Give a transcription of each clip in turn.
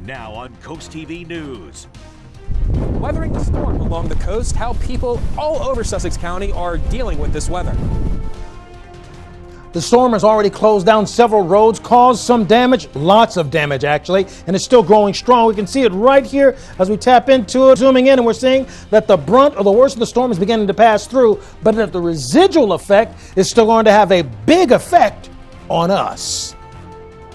Now on CoastTV News. Weathering the storm along the coast, how people all over Sussex County are dealing with this weather. The storm has already closed down several roads, caused some damage, lots of damage actually, and it's still growing strong. We can see it right here as we tap into it, zooming in, and we're seeing that the brunt or the worst of the storm is beginning to pass through, but that the residual effect is still going to have a big effect on us.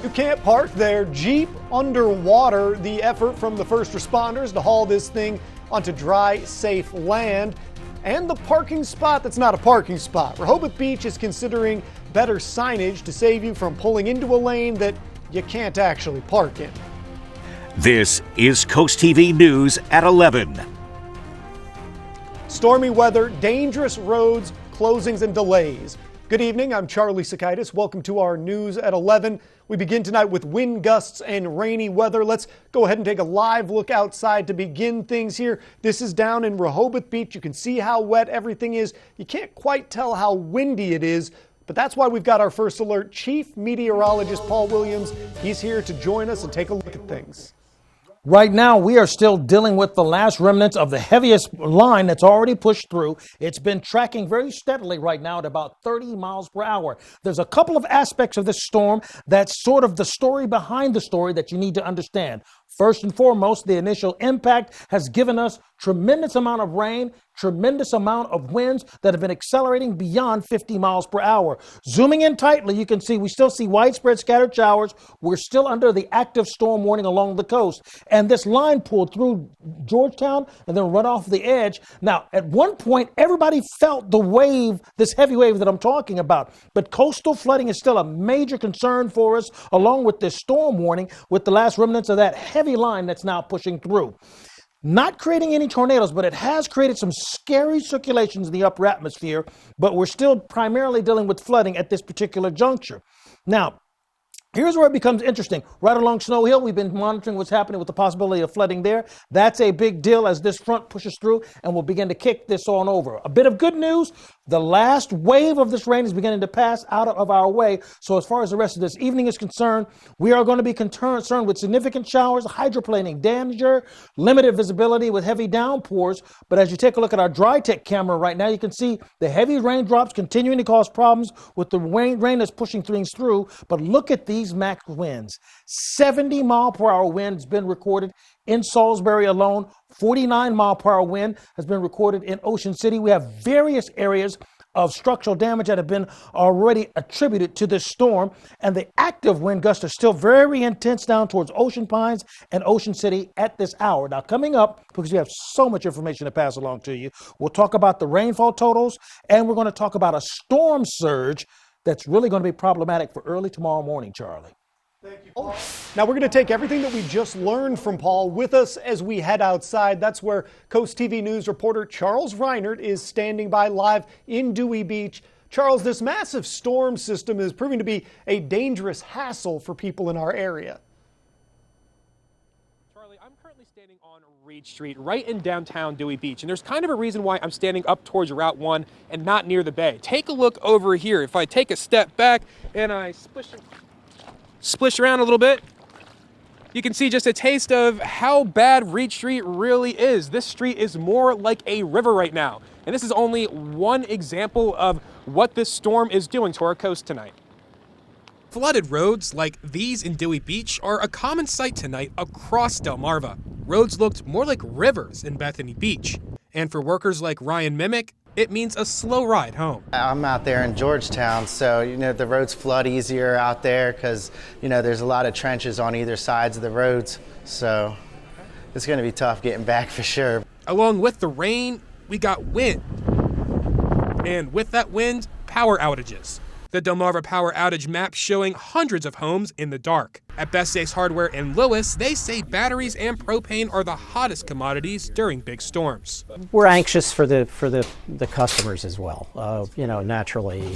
You can't park there. Jeep underwater. The effort from the first responders to haul this thing onto dry, safe land. And the parking spot that's not a parking spot. Rehoboth Beach is considering better signage to save you from pulling into a lane that you can't actually park in. This is CoastTV News at 11. Stormy weather, dangerous roads, closings and delays. Good evening, I'm Charlie Sakaitis. Welcome to our News at 11. We begin tonight with wind gusts and rainy weather. Let's go ahead and take a live look outside to begin things here. This is down in Rehoboth Beach. You can see how wet everything is. You can't quite tell how windy it is, but that's why we've got our first alert. Chief Meteorologist Paul Williams. He's here to join us and take a look at things. Right now, we are still dealing with the last remnants of the heaviest line that's already pushed through. It's been tracking very steadily right now at about 30 miles per hour. There's a couple of aspects of this storm that's sort of the story behind the story that you need to understand. First and foremost, the initial impact has given us tremendous amount of rain, tremendous amount of winds that have been accelerating beyond 50 miles per hour. Zooming in tightly, you can see we still see widespread scattered showers. We're still under the active storm warning along the coast. And this line pulled through Georgetown and then run off the edge. Now, at one point, everybody felt the wave, this heavy wave that I'm talking about. But coastal flooding is still a major concern for us, along with this storm warning, with the last remnants of that heavy line that's now pushing through. Not creating any tornadoes, but it has created some scary circulations in the upper atmosphere, but we're still primarily dealing with flooding at this particular juncture. Now, here's where it becomes interesting. Right along Snow Hill, we've been monitoring what's happening with the possibility of flooding there. That's a big deal as this front pushes through and will begin to kick this on over. A bit of good news. The last wave of this rain is beginning to pass out of our way. So as far as the rest of this evening is concerned, we are going to be concerned with significant showers, hydroplaning danger, limited visibility with heavy downpours. But as you take a look at our dry tech camera right now, you can see the heavy raindrops continuing to cause problems with the rain that's pushing things through. But look at these max winds. 70 mile per hour wind has been recorded in Salisbury alone. 49 mile per hour wind has been recorded in Ocean City. We have various areas of structural damage that have been already attributed to this storm. And the active wind gusts are still very intense down towards Ocean Pines and Ocean City at this hour. Now, coming up, because we have so much information to pass along to you, we'll talk about the rainfall totals, and we're going to talk about a storm surge that's really going to be problematic for early tomorrow morning, Charlie. Thank you, Paul. Now we're going to take everything that we just learned from Paul with us as we head outside. That's where CoastTV News reporter Charles Reinert is standing by live in Dewey Beach. Charles, this massive storm system is proving to be a dangerous hassle for people in our area. Charlie, I'm currently standing on Reed Street right in downtown Dewey Beach, and there's kind of a reason why I'm standing up towards Route 1 and not near the bay. Take a look over here. If I take a step back and I splish around a little bit, you can see just a taste of how bad Reed Street really is. This street is more like a river right now. And this is only one example of what this storm is doing to our coast tonight. Flooded roads like these in Dewey Beach are a common sight tonight across Delmarva. Roads looked more like rivers in Bethany Beach. And for workers like Ryan Mimic, it means a slow ride home. I'm out there in Georgetown, so the roads flood easier out there because there's a lot of trenches on either sides of the roads, so it's going to be tough getting back for sure. Along with the rain, we got wind. And with that wind, power outages. The Delmarva power outage map showing hundreds of homes in the dark. At Best Ace Hardware in Lewis, they say batteries and propane are the hottest commodities during big storms. We're anxious for the customers as well. Naturally,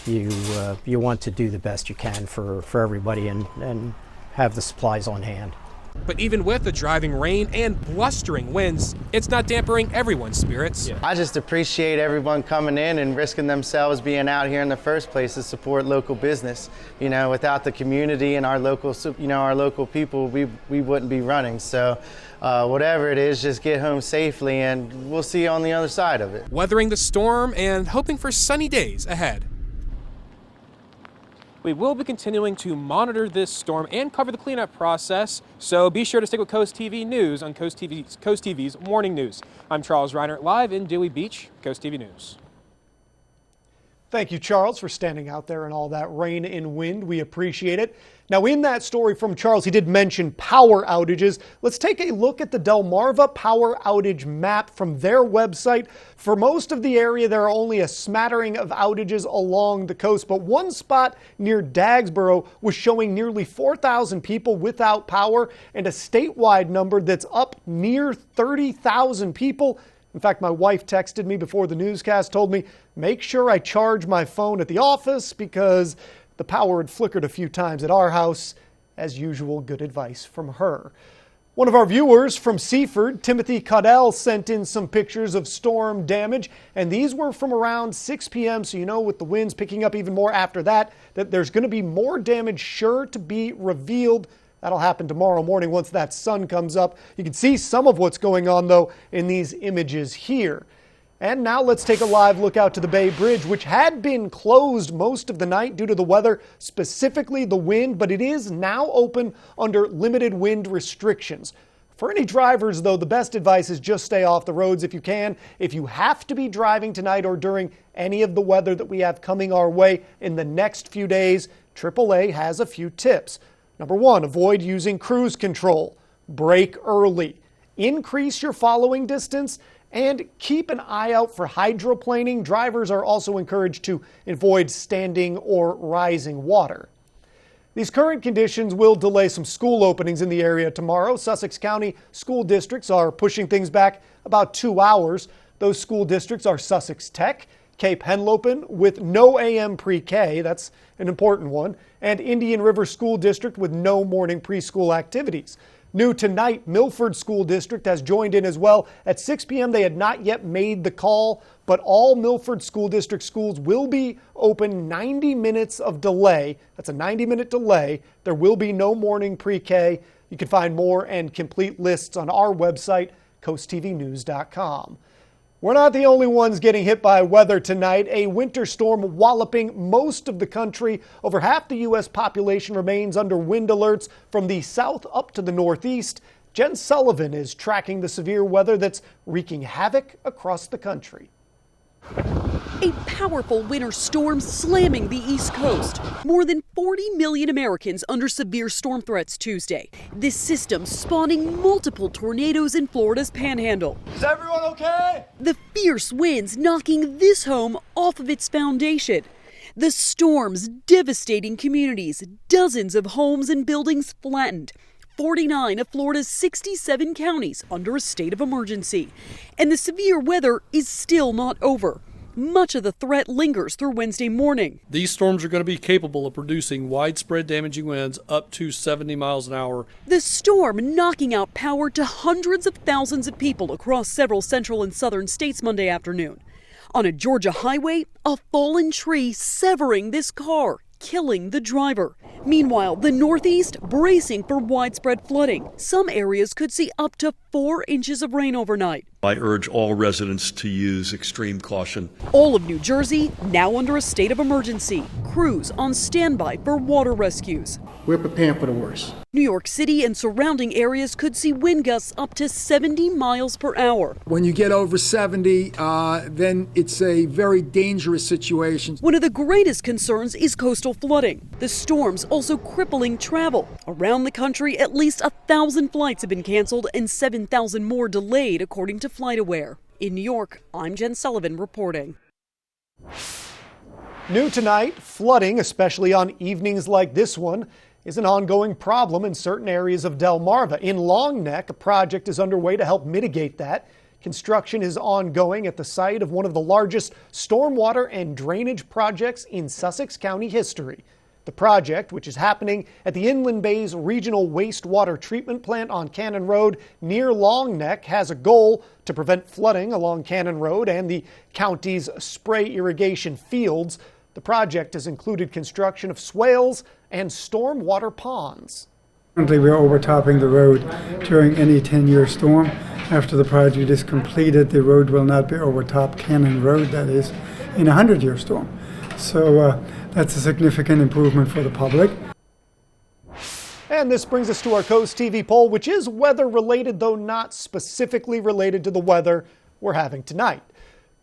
you want to do the best you can for everybody and have the supplies on hand. But even with the driving rain and blustering winds, it's not dampening everyone's spirits. I just appreciate everyone coming in and risking themselves being out here in the first place to support local business. You know, without the community and our local, our local people, we wouldn't be running. So whatever it is, just get home safely and we'll see you on the other side of it. Weathering the storm and hoping for sunny days ahead. We will be continuing to monitor this storm and cover the cleanup process, so be sure to stick with Coast TV News on Coast TV's Morning News. I'm Charles Reiner, live in Dewey Beach, Coast TV News. Thank you, Charles, for standing out there in all that rain and wind. We appreciate it. Now, in that story from Charles, he did mention power outages. Let's take a look at the Delmarva power outage map from their website. For most of the area, there are only a smattering of outages along the coast, but one spot near Dagsboro was showing nearly 4,000 people without power and a statewide number that's up near 30,000 people. In fact, my wife texted me before the newscast, told me, make sure I charge my phone at the office because the power had flickered a few times at our house. As usual, good advice from her. One of our viewers from Seaford, Timothy Caudell, sent in some pictures of storm damage, and these were from around 6 p.m., so you know with the winds picking up even more after that there's going to be more damage sure to be revealed. That'll happen tomorrow morning once that sun comes up. You can see some of what's going on, though, in these images here. And now let's take a live look out to the Bay Bridge, which had been closed most of the night due to the weather, specifically the wind, but it is now open under limited wind restrictions. For any drivers, though, the best advice is just stay off the roads if you can. If you have to be driving tonight or during any of the weather that we have coming our way in the next few days, AAA has a few tips. Number one, avoid using cruise control. Brake early. Increase your following distance and keep an eye out for hydroplaning. Drivers are also encouraged to avoid standing or rising water. These current conditions will delay some school openings in the area tomorrow. Sussex County school districts are pushing things back about 2 hours. Those school districts are Sussex Tech, Cape Henlopen with no AM pre-K, that's an important one, and Indian River School District with no morning preschool activities. New tonight, Milford School District has joined in as well. At 6 p.m. they had not yet made the call, but all Milford School District schools will be open 90 minutes of delay. That's a 90-minute delay. There will be no morning pre-K. You can find more and complete lists on our website, coasttvnews.com. We're not the only ones getting hit by weather tonight. A winter storm walloping most of the country. Over half the U.S. population remains under wind alerts from the south up to the northeast. Jen Sullivan is tracking the severe weather that's wreaking havoc across the country. A powerful winter storm slamming the East Coast. More than 40 million Americans under severe storm threats Tuesday. This system spawning multiple tornadoes in Florida's panhandle. Is everyone okay? The fierce winds knocking this home off of its foundation. The storms devastating communities, dozens of homes and buildings flattened. 49 of Florida's 67 counties under a state of emergency. And the severe weather is still not over. Much of the threat lingers through Wednesday morning. These storms are going to be capable of producing widespread damaging winds up to 70 miles an hour. The storm knocking out power to hundreds of thousands of people across several central and southern states Monday afternoon. On a Georgia highway, a fallen tree severing this car, killing the driver. Meanwhile, the Northeast bracing for widespread flooding. Some areas could see up to 4 inches of rain overnight. I urge all residents to use extreme caution. All of New Jersey now under a state of emergency. Crews on standby for water rescues. We're preparing for the worst. New York City and surrounding areas could see wind gusts up to 70 miles per hour. When you get over 70, then it's a very dangerous situation. One of the greatest concerns is coastal flooding. The storms also crippling travel. Around the country, at least 1,000 flights have been canceled and 7,000 more delayed, according to FlightAware. In New York, I'm Jen Sullivan reporting. New tonight, flooding, especially on evenings like this one, is an ongoing problem in certain areas of Delmarva. In Long Neck, a project is underway to help mitigate that. Construction is ongoing at the site of one of the largest stormwater and drainage projects in Sussex County history. The project, which is happening at the Inland Bays Regional Wastewater Treatment Plant on Cannon Road near Long Neck, has a goal to prevent flooding along Cannon Road and the county's spray irrigation fields. The project has included construction of swales and stormwater ponds. Currently, we're overtopping the road during any 10-year storm. After the project is completed, the road will not be overtopped, Cannon Road, that is, in a 100-year storm. So that's a significant improvement for the public. And this brings us to our Coast TV poll, which is weather related, though not specifically related to the weather we're having tonight.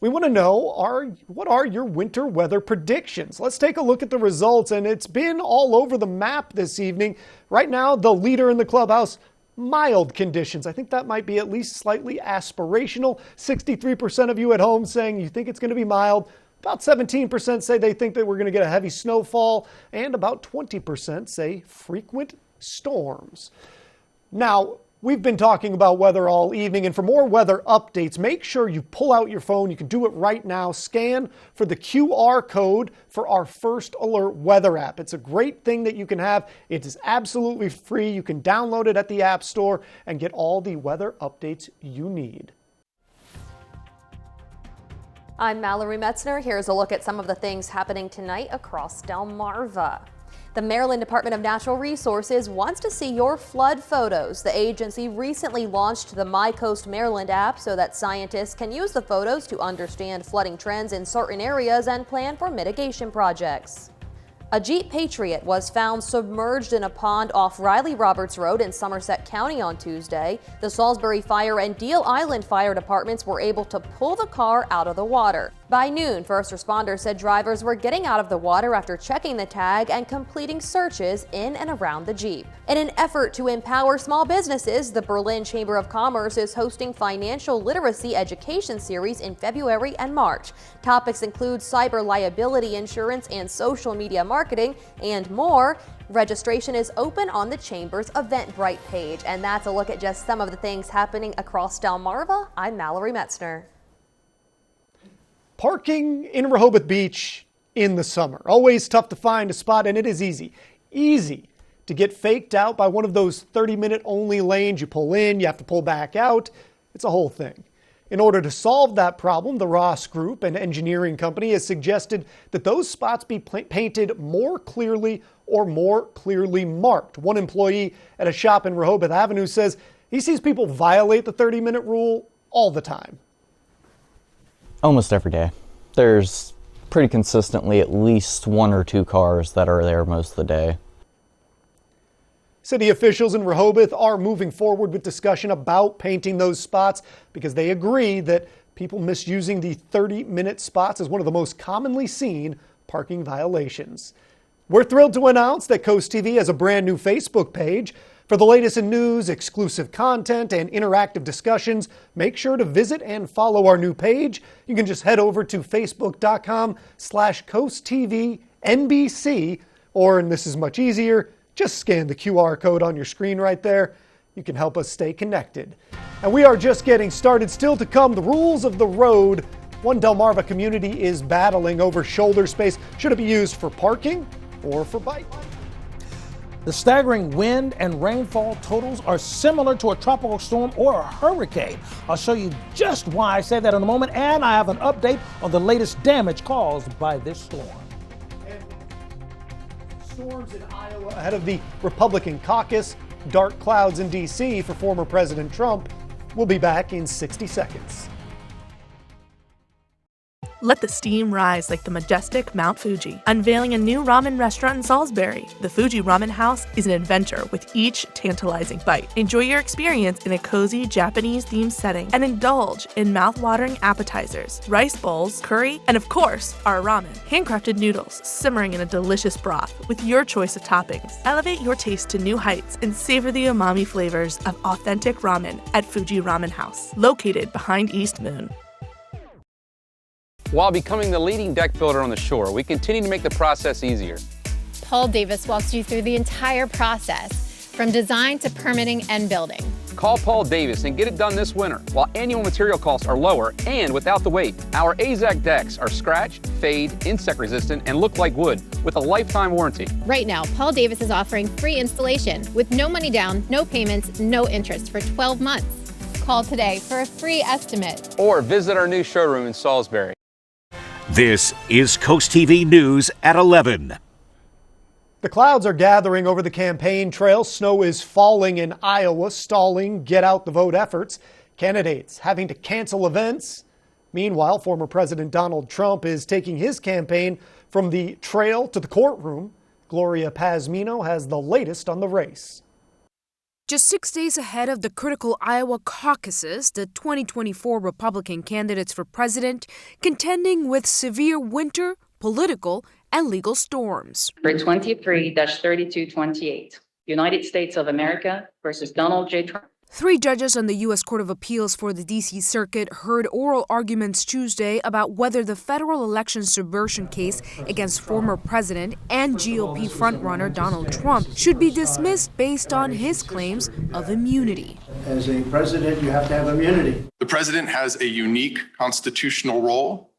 We want to know, what are your winter weather predictions? Let's take a look at the results, and it's been all over the map this evening. Right now, the leader in the clubhouse, mild conditions. I think that might be at least slightly aspirational. 63% of you at home saying you think it's going to be mild. About 17% say they think that we're going to get a heavy snowfall, and about 20% say frequent storms. Now, we've been talking about weather all evening, and for more weather updates, make sure you pull out your phone. You can do it right now. Scan for the QR code for our First Alert weather app. It's a great thing that you can have. It is absolutely free. You can download it at the App Store and get all the weather updates you need. I'm Mallory Metzner. Here's a look at some of the things happening tonight across Delmarva. The Maryland Department of Natural Resources wants to see your flood photos. The agency recently launched the My Coast Maryland app so that scientists can use the photos to understand flooding trends in certain areas and plan for mitigation projects. A Jeep Patriot was found submerged in a pond off Riley Roberts Road in Somerset County on Tuesday. The Salisbury Fire and Deal Island Fire Departments were able to pull the car out of the water. By noon, first responders said drivers were getting out of the water after checking the tag and completing searches in and around the Jeep. In an effort to empower small businesses, the Berlin Chamber of Commerce is hosting financial literacy education series in February and March. Topics include cyber liability insurance and social media marketing and more. Registration is open on the Chamber's Eventbrite page. And that's a look at just some of the things happening across Delmarva. I'm Mallory Metzner. Parking in Rehoboth Beach in the summer. Always tough to find a spot, and it is easy to get faked out by one of those 30-minute only lanes. You pull in, you have to pull back out. It's a whole thing. In order to solve that problem, the Ross Group, an engineering company, has suggested that those spots be painted more clearly or more clearly marked. One employee at a shop in Rehoboth Avenue says he sees people violate the 30-minute rule all the time. Almost every day. There's pretty consistently at least one or two cars that are there most of the day. City officials in Rehoboth are moving forward with discussion about painting those spots because they agree that people misusing the 30-minute spots is one of the most commonly seen parking violations. We're thrilled to announce that Coast TV has a brand new Facebook page. For the latest in news, exclusive content, and interactive discussions, make sure to visit and follow our new page. You can just head over to facebook.com/CoastTVNBC, or, and this is much easier, just scan the QR code on your screen right there. You can help us stay connected. And we are just getting started. Still to come, the rules of the road. One Delmarva community is battling over shoulder space. Should it be used for parking or for bike? The staggering wind and rainfall totals are similar to a tropical storm or a hurricane. I'll show you just why I say that in a moment, and I have an update on the latest damage caused by this storm. And storms in Iowa ahead of the Republican caucus, dark clouds in D.C. for former President Trump. We'll be back in 60 seconds. Let the steam rise like the majestic Mount Fuji. Unveiling a new ramen restaurant in Salisbury, the Fuji Ramen House is an adventure with each tantalizing bite. Enjoy your experience in a cozy Japanese-themed setting and indulge in mouth-watering appetizers, rice bowls, curry, and of course, our ramen. Handcrafted noodles simmering in a delicious broth with your choice of toppings. Elevate your taste to new heights and savor the umami flavors of authentic ramen at Fuji Ramen House, located behind East Moon. While becoming the leading deck builder on the shore, we continue to make the process easier. Paul Davis walks you through the entire process, from design to permitting and building. Call Paul Davis and get it done this winter while annual material costs are lower and without the wait. Our AZAC decks are scratch, fade, insect resistant, and look like wood with a lifetime warranty. Right now, Paul Davis is offering free installation with no money down, no payments, no interest for 12 months. Call today for a free estimate. Or visit our new showroom in Salisbury. This is Coast TV News at 11. The clouds are gathering over the campaign trail. Snow is falling in Iowa, stalling get out the vote efforts. Candidates having to cancel events. Meanwhile, former President Donald Trump is taking his campaign from the trail to the courtroom. Gloria Pazmino has the latest on the race. Just 6 days ahead of the critical Iowa caucuses, the 2024 Republican candidates for president contending with severe winter, political, and legal storms. For 23-3228, United States of America versus Donald J. Trump. 3 judges on the U.S. Court of Appeals for the D.C. Circuit heard oral arguments Tuesday about whether the federal election subversion case against former president and GOP frontrunner Donald Trump should be dismissed based on his claims of immunity. As a president, you have to have immunity. The president has a unique constitutional role,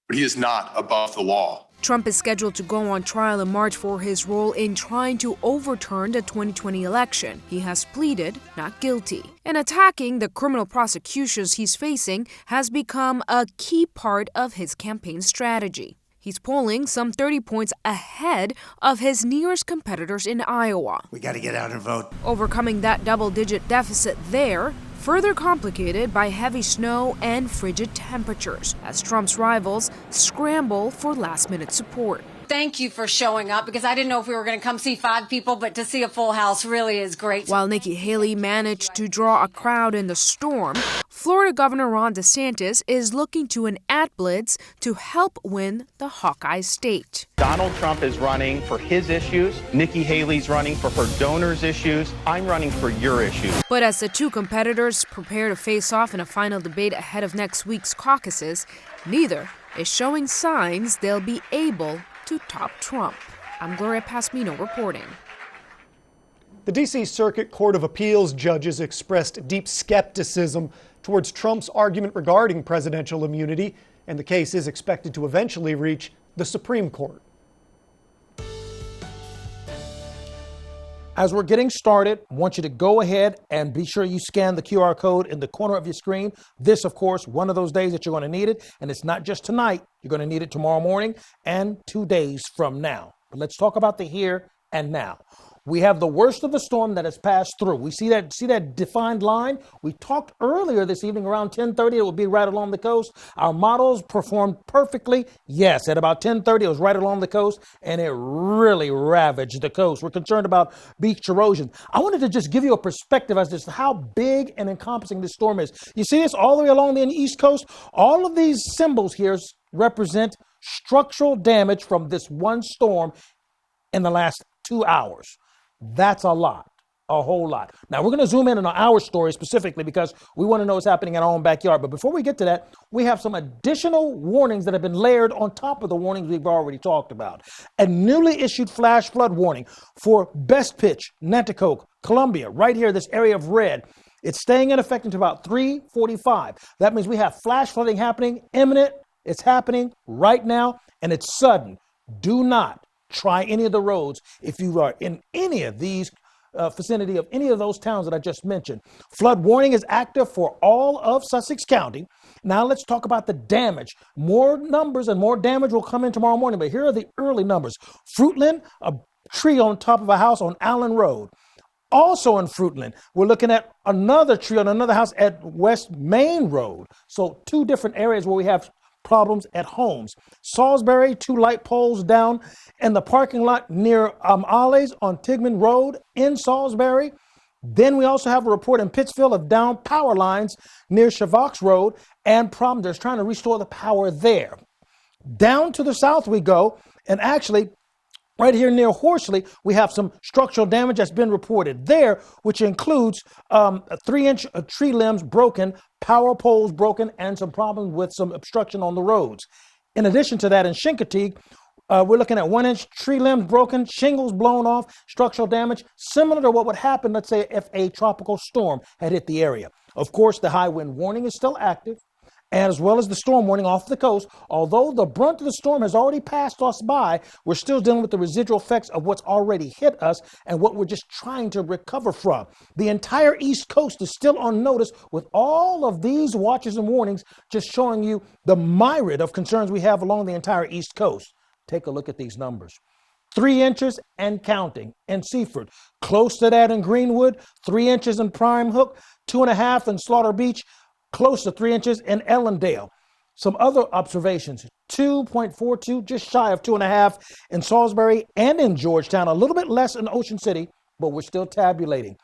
but he is not above the law. Trump is scheduled to go on trial in March for his role in trying to overturn the 2020 election. He has pleaded not guilty. And attacking the criminal prosecutions he's facing has become a key part of his campaign strategy. He's polling some 30 points ahead of his nearest competitors in Iowa. We got to get out and vote. Overcoming that double-digit deficit there, further complicated by heavy snow and frigid temperatures, as Trump's rivals scramble for last-minute support. Thank you for showing up, because I didn't know if we were going to come see 5 people, but to see a full house really is great. While Nikki Haley managed to draw a crowd in the storm, Florida Governor Ron DeSantis is looking to an ad blitz to help win the Hawkeye state. Donald Trump is running for his issues. Nikki Haley's running for her donors' issues. I'm running for your issues. But as the 2 competitors prepare to face off in a final debate ahead of next week's caucuses, neither is showing signs they'll be able to top Trump. I'm Gloria Pazmino reporting. The D.C. Circuit Court of Appeals judges expressed deep skepticism towards Trump's argument regarding presidential immunity, and the case is expected to eventually reach the Supreme Court. As we're getting started, I want you to go ahead and be sure you scan the QR code in the corner of your screen. This, of course, one of those days that you're going to need it. And it's not just tonight. You're going to need it tomorrow morning and 2 days from now. But let's talk about the here and now. We have the worst of the storm that has passed through. We see that defined line. We talked earlier this evening around 10:30. It would be right along the coast. Our models performed perfectly. Yes, at about 10:30, it was right along the coast, and it really ravaged the coast. We're concerned about beach erosion. I wanted to just give you a perspective as to how big and encompassing this storm is. You see this all the way along the East Coast? All of these symbols here represent structural damage from this one storm in the last 2 hours. That's a lot, a whole lot. Now, we're going to zoom in on our story specifically because we want to know what's happening in our own backyard. But before we get to that, we have some additional warnings that have been layered on top of the warnings we've already talked about. A newly issued flash flood warning for Best Pitch, Nanticoke, Columbia, right here, this area of red. It's staying in effect until about 3:45. That means we have flash flooding happening imminent. It's happening right now, and it's sudden. Do not try any of the roads if you are in any of these vicinity of any of those towns that I just mentioned. Flood warning is active for all of Sussex County. Now let's talk about the damage. More numbers and more damage will come in tomorrow morning, but here are the early numbers. Fruitland, a tree on top of a house on Allen Road. Also in Fruitland, we're looking at another tree on another house at West Main Road. So 2 different areas where we have problems at homes. Salisbury, 2 light poles down in the parking lot near Ollie's on Tigman Road in Salisbury. Then we also have a report in Pittsfield of down power lines near Chavox Road and problems. They're trying to restore the power there. Down to the south we go, and actually right here near Horsley, we have some structural damage that's been reported there, which includes 3-inch tree limbs broken, power poles broken, and some problems with some obstruction on the roads. In addition to that, in Chincoteague, We're looking at 1 inch tree limbs broken, shingles blown off, structural damage, similar to what would happen, let's say, if a tropical storm had hit the area. Of course, the high wind warning is still active, as well as the storm warning off the coast. Although the brunt of the storm has already passed us by, we're still dealing with the residual effects of what's already hit us and what we're just trying to recover from. The entire East Coast is still on notice with all of these watches and warnings, just showing you the myriad of concerns we have along the entire East Coast. Take a look at these numbers. 3 inches and counting in Seaford, close to that in Greenwood, 3 inches in Prime Hook, 2.5 in Slaughter Beach, close to 3 inches in Ellendale. Some other observations, 2.42, just shy of 2.5 in Salisbury and in Georgetown, a little bit less in Ocean City, but we're still tabulating.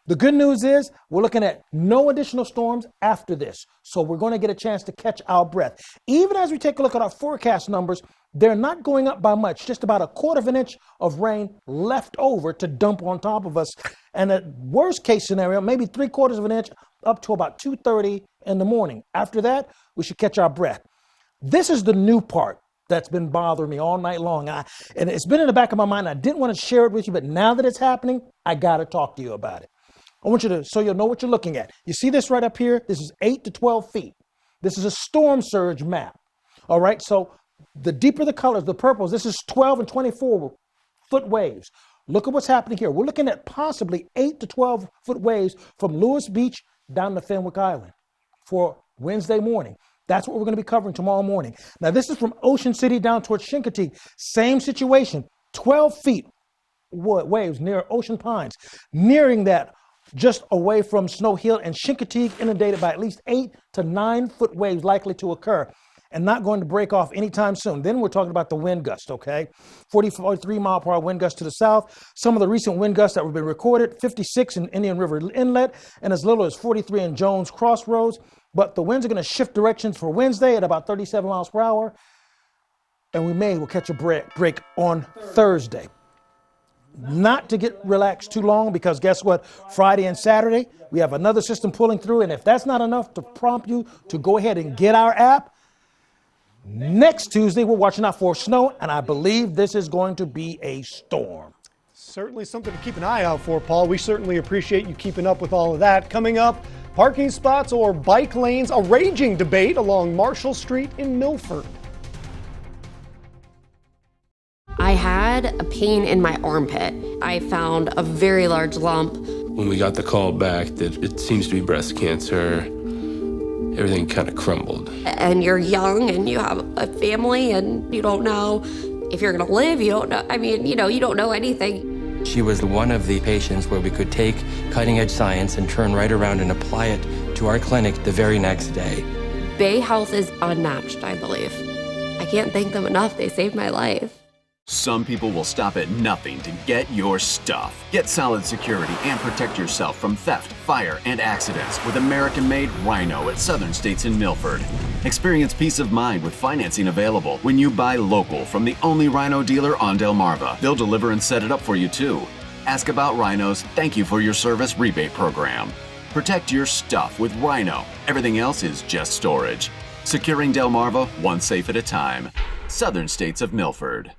The good news is we're looking at no additional storms after this, so we're going to get a chance to catch our breath. Even as we take a look at our forecast numbers, they're not going up by much, just about 1/4 inch of rain left over to dump on top of us. And the worst case scenario, maybe 3/4 inch up to about 2:30 in the morning. After that, we should catch our breath. This is the new part that's been bothering me all night long. And it's been in the back of my mind. I didn't want to share it with you, but now that it's happening, I got to talk to you about it. I want you to, so you'll know what you're looking at. You see this right up here? This is 8 to 12 feet. This is a storm surge map. All right, so the deeper the colors, the purples, this is 12 and 24 foot waves. Look at what's happening here. We're looking at possibly 8 to 12 foot waves from Lewis Beach down to Fenwick Island for Wednesday morning. That's what we're going to be covering tomorrow morning. Now, this is from Ocean City down towards Chincoteague. Same situation, 12 feet waves near Ocean Pines. Nearing that, just away from Snow Hill and Chincoteague, inundated by at least 8 to 9 foot waves likely to occur and not going to break off anytime soon. Then we're talking about the wind gust, okay? 43 mile per hour wind gust to the south. Some of the recent wind gusts that have been recorded, 56 in Indian River Inlet and as little as 43 in Jones Crossroads. But the winds are going to shift directions for Wednesday at about 37 miles per hour. And will catch a break on Thursday. Not to get relaxed too long, because guess what? Friday and Saturday, we have another system pulling through. And if that's not enough to prompt you to go ahead and get our app, next Tuesday, we're watching out for snow. And I believe this is going to be a storm. Certainly something to keep an eye out for, Paul. We certainly appreciate you keeping up with all of that. Coming up, parking spots or bike lanes, a raging debate along Marshall Street in Milford. I had a pain in my armpit. I found a very large lump. When we got the call back that it seems to be breast cancer, everything kind of crumbled. And you're young and you have a family and you don't know if you're gonna live, you don't know, you don't know anything. She was one of the patients where we could take cutting edge science and turn right around and apply it to our clinic the very next day. Bay Health is unmatched, I believe. I can't thank them enough, they saved my life. Some people will stop at nothing to get your stuff. Get solid security and protect yourself from theft, fire, and accidents with American-made Rhino at Southern States in Milford. Experience peace of mind with financing available when you buy local from the only Rhino dealer on Delmarva. They'll deliver and set it up for you too. Ask about Rhino's Thank You for Your Service rebate program. Protect your stuff with Rhino. Everything else is just storage. Securing Delmarva one safe at a time. Southern States of Milford.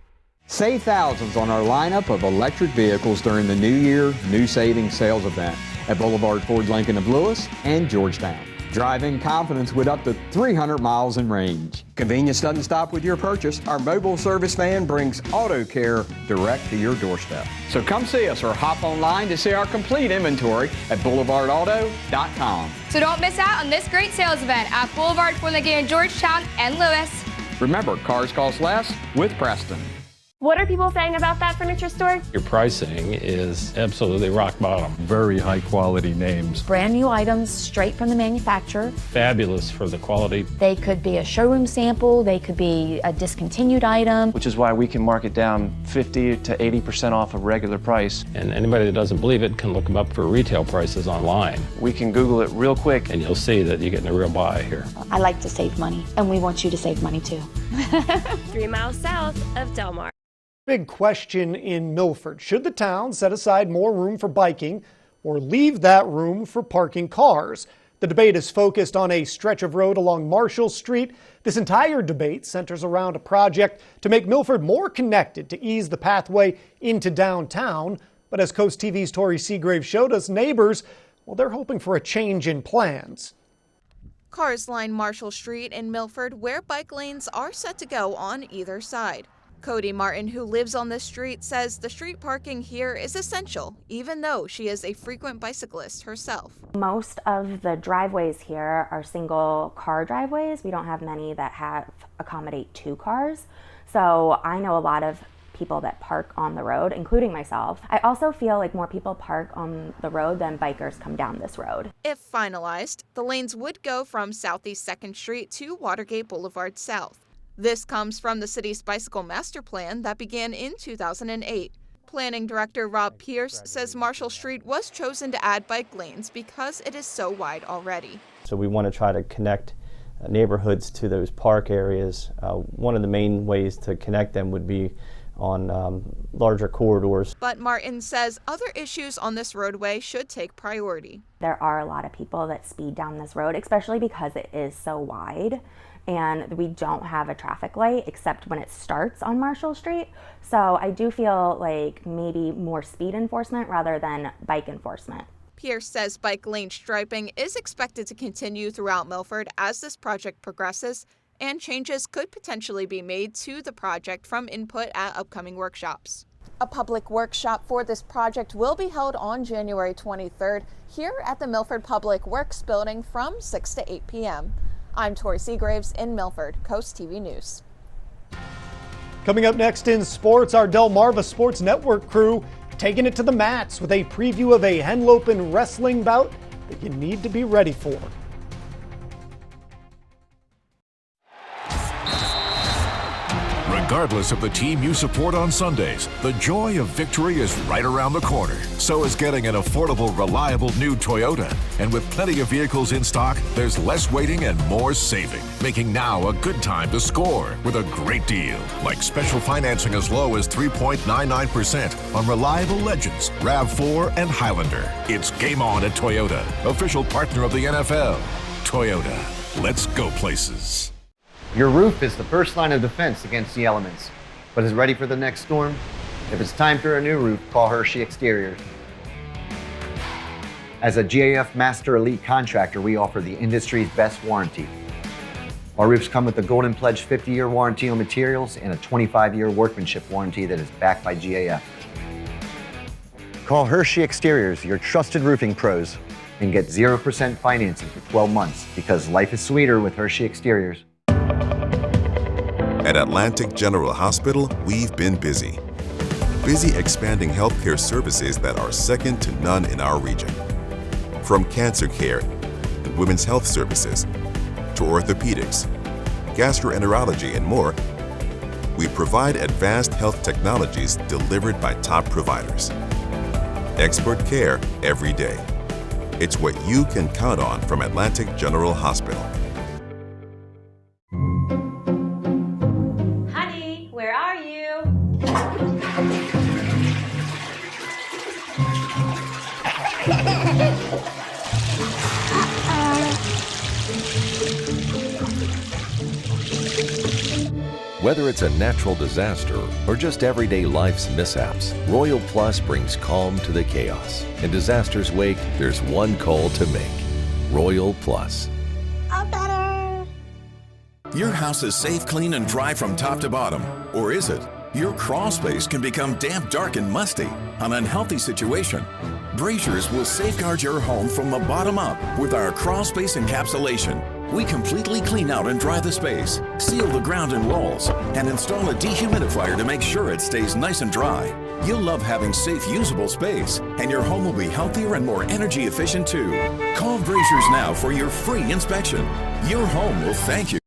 Save thousands on our lineup of electric vehicles during the New Year New Savings Sales event at Boulevard Ford Lincoln of Lewis and Georgetown. Drive in confidence with up to 300 miles in range. Convenience doesn't stop with your purchase. Our mobile service van brings auto care direct to your doorstep. So come see us or hop online to see our complete inventory at boulevardauto.com. So don't miss out on this great sales event at Boulevard Ford Lincoln in Georgetown and Lewis. Remember, cars cost less with Preston. What are people saying about that furniture store? Your pricing is absolutely rock bottom. Very high quality names. Brand new items straight from the manufacturer. Fabulous for the quality. They could be a showroom sample, they could be a discontinued item. Which is why we can mark it down 50 to 80% off of regular price. And anybody that doesn't believe it can look them up for retail prices online. We can Google it real quick. And you'll see that you're getting a real buy here. I like to save money, and we want you to save money too. 3 miles south of Del Mar. Big question in Milford. Should the town set aside more room for biking or leave that room for parking cars? The debate is focused on a stretch of road along Marshall Street. This entire debate centers around a project to make Milford more connected to ease the pathway into downtown. But as Coast TV's Tori Seagrave showed us, neighbors, well, they're hoping for a change in plans. Cars line Marshall Street in Milford, where bike lanes are set to go on either side. Cody Martin, who lives on this street, says the street parking here is essential, even though she is a frequent bicyclist herself. Most of the driveways here are single car driveways. We don't have many that accommodate 2 cars. So I know a lot of people that park on the road, including myself. I also feel like more people park on the road than bikers come down this road. If finalized, the lanes would go from Southeast 2nd Street to Watergate Boulevard South. This comes from the city's bicycle master plan that began in 2008. Planning Director Rob Pierce says Marshall Street was chosen to add bike lanes because it is so wide already. So we want to try to connect neighborhoods to those park areas. One of the main ways to connect them would be on larger corridors. But Martin says other issues on this roadway should take priority. There are a lot of people that speed down this road, especially because it is so wide. And we don't have a traffic light except when it starts on Marshall Street. So I do feel like maybe more speed enforcement rather than bike enforcement. Pierce says bike lane striping is expected to continue throughout Milford as this project progresses, and changes could potentially be made to the project from input at upcoming workshops. A public workshop for this project will be held on January 23rd here at the Milford Public Works Building from 6 to 8 p.m. I'm Tori Seagraves in Milford, Coast TV News. Coming up next in sports, our Delmarva Sports Network crew taking it to the mats with a preview of a Henlopen wrestling bout that you need to be ready for. Regardless of the team you support on Sundays, the joy of victory is right around the corner. So is getting an affordable, reliable new Toyota. And with plenty of vehicles in stock, there's less waiting and more saving, making now a good time to score with a great deal. Like special financing as low as 3.99% on reliable Legends, RAV4, and Highlander. It's game on at Toyota, official partner of the NFL. Toyota, let's go places. Your roof is the first line of defense against the elements, but is ready for the next storm? If it's time for a new roof, call Hershey Exteriors. As a GAF Master Elite contractor, we offer the industry's best warranty. Our roofs come with a Golden Pledge 50-year warranty on materials and a 25-year workmanship warranty that is backed by GAF. Call Hershey Exteriors, your trusted roofing pros, and get 0% financing for 12 months because life is sweeter with Hershey Exteriors. At Atlantic General Hospital, we've been busy. Busy expanding healthcare services that are second to none in our region. From cancer care and women's health services to orthopedics, gastroenterology, and more, we provide advanced health technologies delivered by top providers. Expert care every day. It's what you can count on from Atlantic General Hospital. Where are you? Whether it's a natural disaster or just everyday life's mishaps, Royal Plus brings calm to the chaos. In disaster's wake, there's one call to make. Royal Plus. Your house is safe, clean, and dry from top to bottom. Or is it? Your crawl space can become damp, dark, and musty. An unhealthy situation. Braziers will safeguard your home from the bottom up with our crawl space encapsulation. We completely clean out and dry the space, seal the ground and walls, and install a dehumidifier to make sure it stays nice and dry. You'll love having safe, usable space, and your home will be healthier and more energy efficient too. Call Braziers now for your free inspection. Your home will thank you.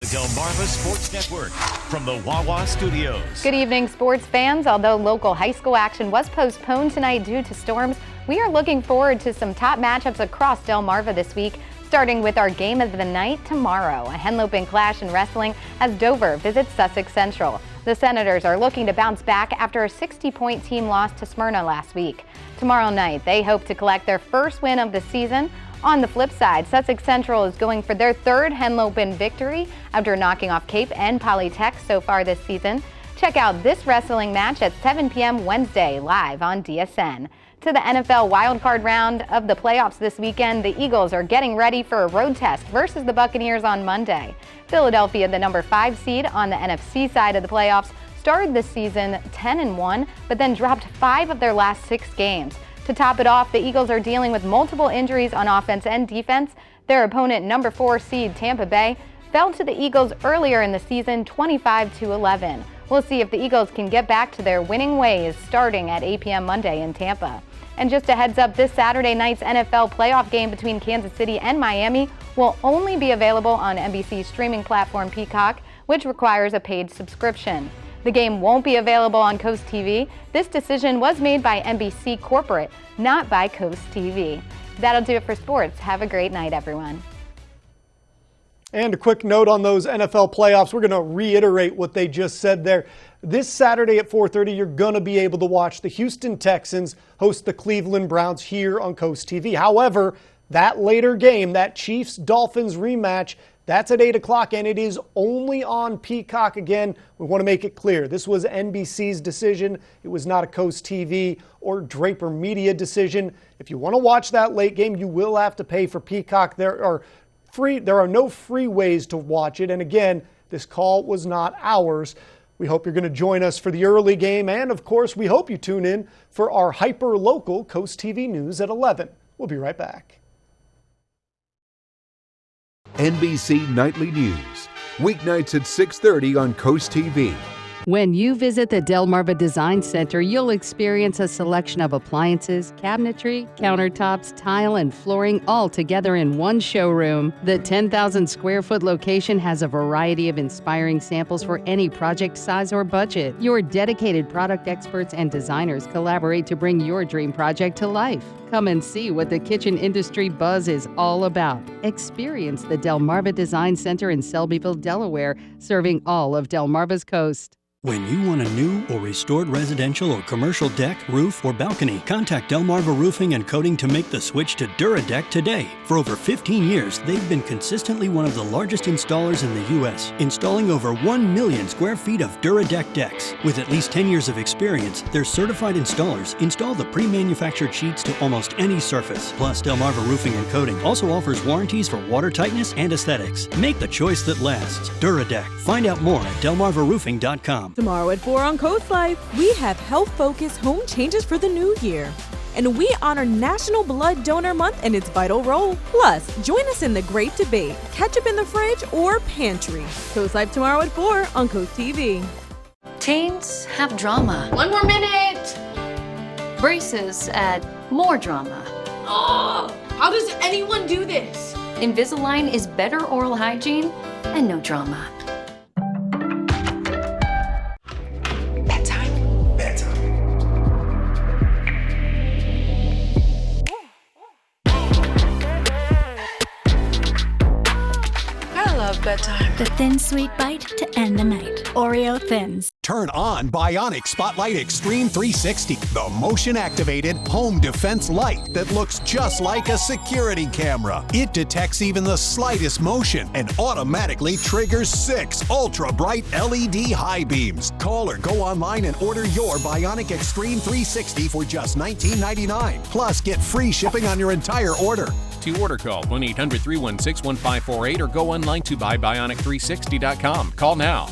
The Delmarva Sports Network from the Wawa Studios. Good evening, sports fans. Although local high school action was postponed tonight due to storms, we are looking forward to some top matchups across Delmarva this week, starting with our game of the night tomorrow. A Henlopen clash in wrestling as Dover visits Sussex Central. The Senators are looking to bounce back after a 60-point team loss to Smyrna last week. Tomorrow night, they hope to collect their first win of the season On the flip side, Sussex Central is going for their third Henlopen victory after knocking off Cape and Polytech so far this season. Check out this wrestling match at 7 p.m. Wednesday, live on DSN. To the NFL wildcard round of the playoffs this weekend, the Eagles are getting ready for a road test versus the Buccaneers on Monday. Philadelphia, the number 5 seed on the NFC side of the playoffs, started this season 10-1, but then dropped 5 of their last 6 games. To top it off, the Eagles are dealing with multiple injuries on offense and defense. Their opponent, number 4 seed Tampa Bay, fell to the Eagles earlier in the season 25-11. We'll see if the Eagles can get back to their winning ways starting at 8 p.m. Monday in Tampa. And just a heads up, this Saturday night's NFL playoff game between Kansas City and Miami will only be available on NBC's streaming platform Peacock, which requires a paid subscription. The game won't be available on CoastTV. This decision was made by NBC Corporate, not by CoastTV. That'll do it for sports. Have a great night, everyone. And a quick note on those NFL playoffs. We're going to reiterate what they just said there. This Saturday at 4:30, you're going to be able to watch the Houston Texans host the Cleveland Browns here on Coast TV. However, that later game, that Chiefs-Dolphins rematch, that's at 8 o'clock, and it is only on Peacock. Again, we want to make it clear. This was NBC's decision. It was not a Coast TV or Draper Media decision. If you want to watch that late game, you will have to pay for Peacock. There are no free ways to watch it. And again, this call was not ours. We hope you're going to join us for the early game. And of course, we hope you tune in for our hyper-local Coast TV News at 11. We'll be right back. NBC Nightly News, weeknights at 6:30 on Coast TV. When you visit the Delmarva Design Center, you'll experience a selection of appliances, cabinetry, countertops, tile, and flooring all together in one showroom. The 10,000 square foot location has a variety of inspiring samples for any project size or budget. Your dedicated product experts and designers collaborate to bring your dream project to life. Come and see what the kitchen industry buzz is all about. Experience the Delmarva Design Center in Selbyville, Delaware, serving all of Delmarva's coast. When you want a new or restored residential or commercial deck, roof, or balcony, contact Delmarva Roofing and Coating to make the switch to DuraDeck today. For over 15 years, they've been consistently one of the largest installers in the U.S., installing over 1 million square feet of DuraDeck decks. With at least 10 years of experience, their certified installers install the pre-manufactured sheets to almost any surface. Plus, Delmarva Roofing and Coating also offers warranties for water tightness and aesthetics. Make the choice that lasts. DuraDeck. Find out more at delmarvaroofing.com. Tomorrow at 4 on Coast Life, we have health-focused home changes for the new year. And we honor National Blood Donor Month and its vital role. Plus, join us in the great debate, ketchup in the fridge or pantry. Coast Life tomorrow at 4 on Coast TV. Teens have drama. 1 more minute! Braces add more drama. Oh, how does anyone do this? Invisalign is better oral hygiene and no drama. Bedtime. The thin, sweet bite to end the night. Oreo Thins. Turn on Bionic Spotlight Extreme 360, the motion-activated home defense light that looks just like a security camera. It detects even the slightest motion and automatically triggers 6 ultra-bright LED high beams. Call or go online and order your Bionic Extreme 360 for just $19.99. Plus, get free shipping on your entire order. To order, call 1-800-316-1548 or go online to buybionic360.com. Call now.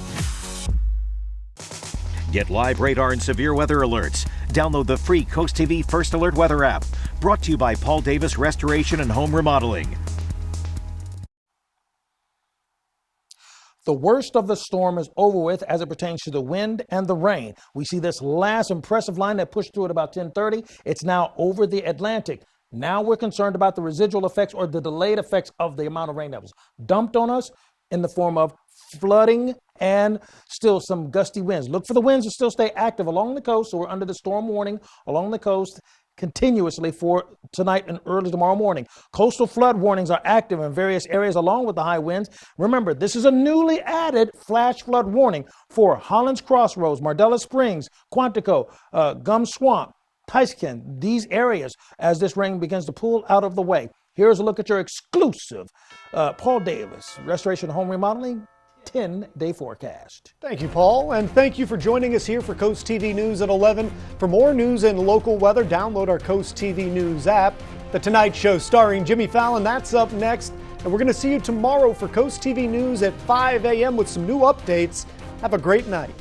Get live radar and severe weather alerts. Download the free Coast TV First Alert weather app. Brought to you by Paul Davis Restoration and Home Remodeling. The worst of the storm is over with as it pertains to the wind and the rain. We see this last impressive line that pushed through at about 10:30. It's now over the Atlantic. Now we're concerned about the residual effects or the delayed effects of the amount of rain that was dumped on us in the form of flooding and still some gusty winds. Look for the winds to still stay active along the coast. So we're under the storm warning along the coast continuously for tonight and early tomorrow morning. Coastal flood warnings are active in various areas along with the high winds. Remember, this is a newly added flash flood warning for Holland's Crossroads, Mardella Springs, Quantico, Gum Swamp, Tysken, these areas as this rain begins to pull out of the way. Here's a look at your exclusive Paul Davis Restoration Home Remodeling 10-day forecast. Thank you, Paul, and thank you for joining us here for Coast TV News at 11. For more news and local weather, download our Coast TV News app. The Tonight Show starring Jimmy Fallon, that's up next. And we're going to see you tomorrow for Coast TV News at 5 a.m. with some new updates. Have a great night.